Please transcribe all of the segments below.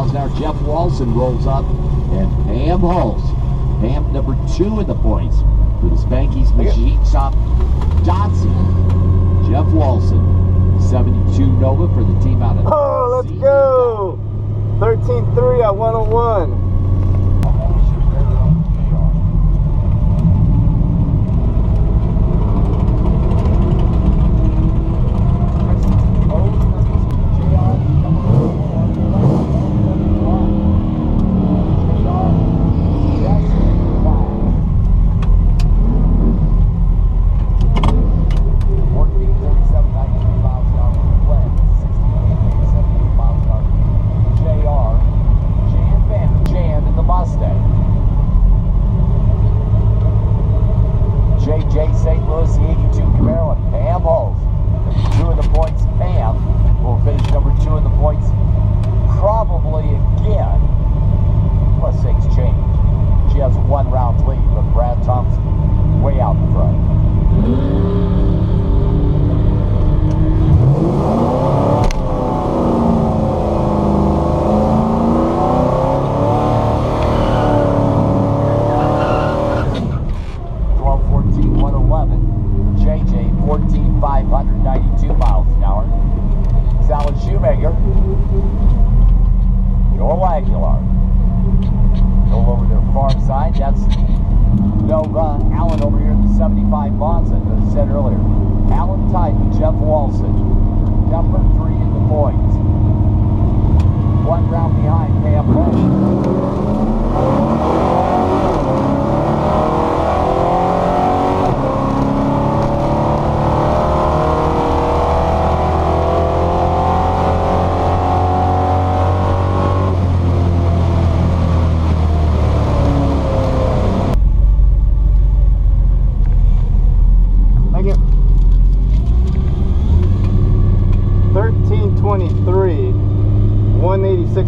miles an hour. Jeff Walson rolls up, and Pam Hulse. Pam, number 2 in the points for the Spanky's Machine Shop. Johnson, Jeff Walson, 72 Nova for the team out of. Oh, let's go! 13-3 at 101. Thompson way out in front. JJ 14,592 miles an hour. Salad Shoemaker. Joel Aguilar. Go over their far side. That's Nova. Allen over here in the 75 Monza, as I said earlier. Allen tied with Jeff Walson. Number 3 in the points. 1 round behind Pam Hulse.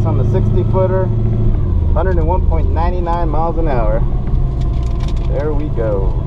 On the 60-footer, 101.99 miles an hour. There we go.